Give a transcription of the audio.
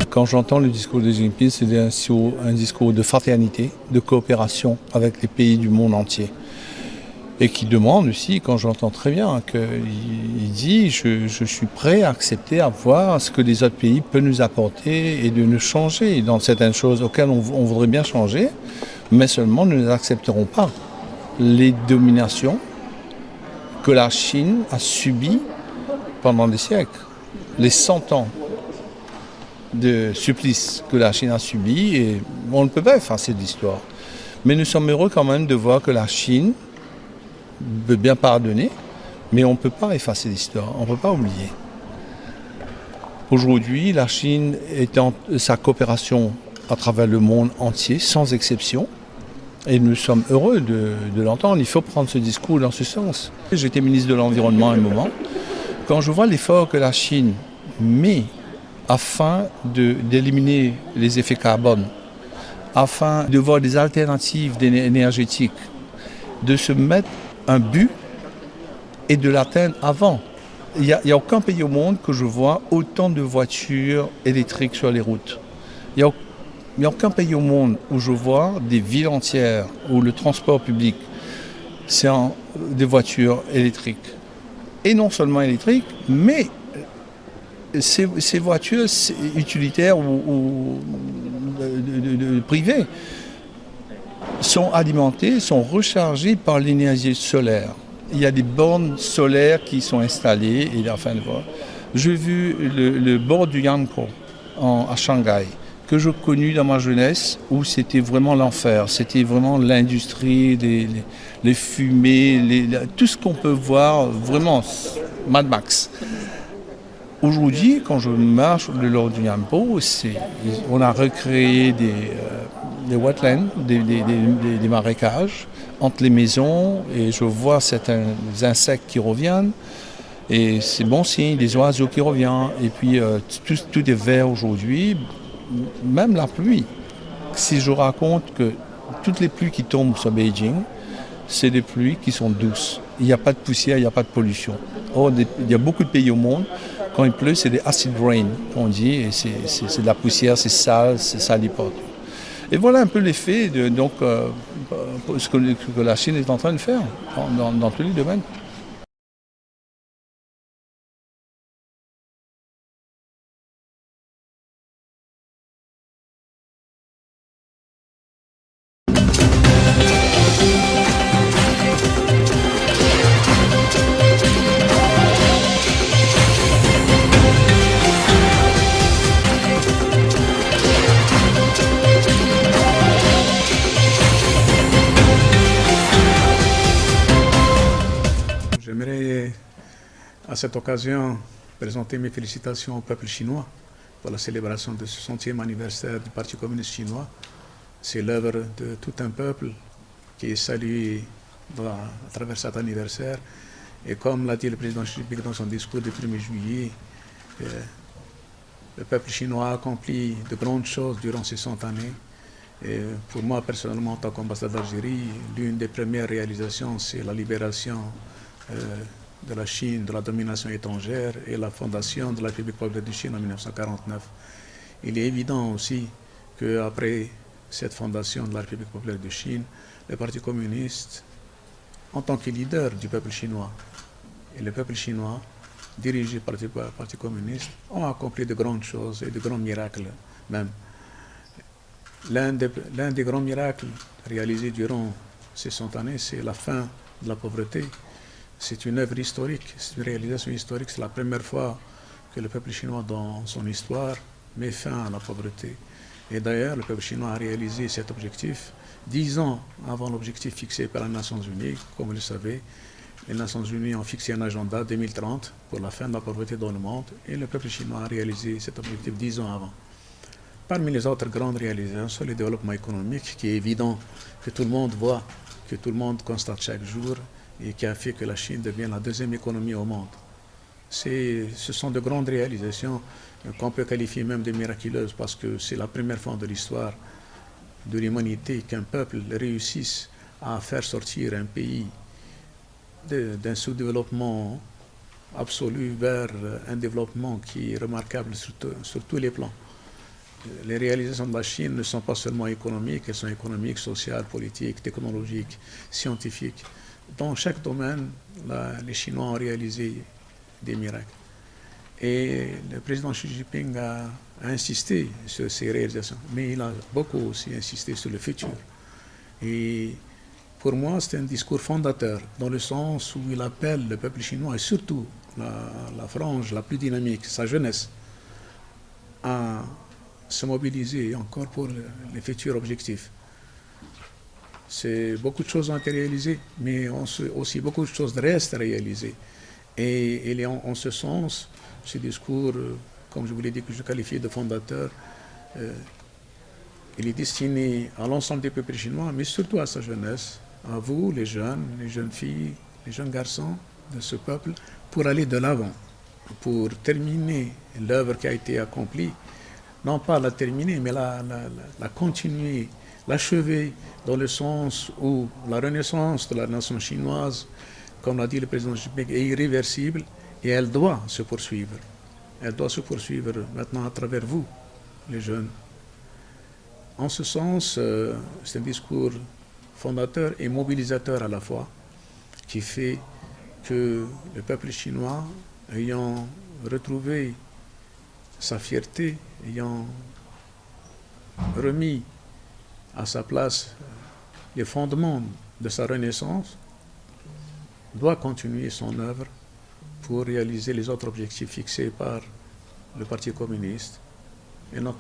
Quand j'entends le discours de Xi Jinping, c'est un discours de fraternité, de coopération avec les pays du monde entier. Et qui demande aussi, quand j'entends très bien, qu'il dit je suis prêt à accepter, à voir ce que les autres pays peuvent nous apporter et de nous changer dans certaines choses auxquelles on voudrait bien changer, mais seulement nous n'accepterons pas les dominations que la Chine a subies pendant des siècles, les 100 ans de supplice que la Chine a subi, et on ne peut pas effacer l'histoire. Mais nous sommes heureux quand même de voir que la Chine veut bien pardonner, mais on ne peut pas effacer l'histoire, on ne peut pas oublier. Aujourd'hui, la Chine est en sa coopération à travers le monde entier, sans exception, et nous sommes heureux de l'entendre. Il faut prendre ce discours dans ce sens. J'étais ministre de l'Environnement à un moment. Quand je vois l'effort que la Chine met afin d'éliminer les effets carbone, afin de voir des alternatives énergétiques, de se mettre un but et de l'atteindre avant. Il n'y a aucun pays au monde que je vois autant de voitures électriques sur les routes. Il n'y a aucun pays au monde où je vois des villes entières où le transport public, c'est des voitures électriques. Et non seulement électriques, mais ces voitures utilitaires ou privées sont alimentées, sont rechargées par l'énergie solaire. Il y a des bornes solaires qui sont installées. Et enfin, j'ai vu le bord du Yangtze à Shanghai, que je connus dans ma jeunesse, où c'était vraiment l'enfer. C'était vraiment l'industrie, les fumées, tout ce qu'on peut voir, vraiment Mad Max. Aujourd'hui, quand je marche le long du Yangtze, on a recréé des wetlands, des marécages entre les maisons, et je vois certains insectes qui reviennent, et c'est bon signe, des oiseaux qui reviennent, et puis tout est vert aujourd'hui, même la pluie. Si je raconte que toutes les pluies qui tombent sur Beijing, c'est des pluies qui sont douces. Il n'y a pas de poussière, il n'y a pas de pollution. Or, il y a beaucoup de pays au monde, quand il pleut, c'est des acid rain, on dit, et c'est de la poussière, c'est sale, c'est salipote. Et voilà un peu l'effet de ce que la Chine est en train de faire dans tous les domaines. J'aimerais à cette occasion présenter mes félicitations au peuple chinois pour la célébration de ce 60e anniversaire du Parti communiste chinois. C'est l'œuvre de tout un peuple qui est salué à travers cet anniversaire. Et comme l'a dit le président Xi Jinping dans son discours du 1er juillet, le peuple chinois a accompli de grandes choses durant ces 100 années. Et pour moi, personnellement, en tant qu'ambassadeur d'Algérie, l'une des premières réalisations, c'est la libération de la Chine, de la domination étrangère, et la fondation de la République populaire de Chine en 1949. Il est évident aussi qu'après cette fondation de la République populaire de Chine, le Parti communiste, en tant que leader du peuple chinois, et le peuple chinois, dirigé par le Parti communiste, ont accompli de grandes choses et de grands miracles même. L'un des grands miracles réalisés durant ces 100 années, c'est la fin de la pauvreté. C'est une œuvre historique, c'est une réalisation historique. C'est la première fois que le peuple chinois, dans son histoire, met fin à la pauvreté. Et d'ailleurs, le peuple chinois a réalisé cet objectif 10 ans avant l'objectif fixé par les Nations Unies. Comme vous le savez, les Nations Unies ont fixé un agenda 2030 pour la fin de la pauvreté dans le monde, et le peuple chinois a réalisé cet objectif 10 ans avant. Parmi les autres grandes réalisations, c'est le développement économique, qui est évident, que tout le monde voit, que tout le monde constate chaque jour, et qui a fait que la Chine devienne la deuxième économie au monde. Ce sont de grandes réalisations qu'on peut qualifier même de miraculeuses, parce que c'est la première fois de l'histoire de l'humanité qu'un peuple réussisse à faire sortir un pays d'un sous-développement absolu vers un développement qui est remarquable sur tous les plans. les réalisations de la Chine ne sont pas seulement économiques, elles sont économiques, sociales, politiques, technologiques, scientifiques. Dans chaque domaine, les Chinois ont réalisé des miracles. Et le président Xi Jinping a insisté sur ces réalisations, mais il a beaucoup aussi insisté sur le futur. Et pour moi, c'est un discours fondateur, dans le sens où il appelle le peuple chinois, et surtout la frange la plus dynamique, sa jeunesse, à se mobiliser encore pour les futurs objectifs. Beaucoup de choses ont été réalisées, mais aussi beaucoup de choses restent à réaliser. Et il est en ce sens, ce discours, comme je vous l'ai dit, que je qualifie de fondateur, il est destiné à l'ensemble des peuples chinois, mais surtout à sa jeunesse, à vous, les jeunes filles, les jeunes garçons de ce peuple, pour aller de l'avant, pour terminer l'œuvre qui a été accomplie, non pas la terminer, mais la continuer, l'achever, dans le sens où la renaissance de la nation chinoise, comme l'a dit le président Xi Jinping, est irréversible et elle doit se poursuivre. Elle doit se poursuivre maintenant à travers vous, les jeunes. En ce sens, c'est un discours fondateur et mobilisateur à la fois, qui fait que le peuple chinois, ayant retrouvé sa fierté, ayant remis à sa place les fondements de sa renaissance, doit continuer son œuvre pour réaliser les autres objectifs fixés par le Parti communiste, et notamment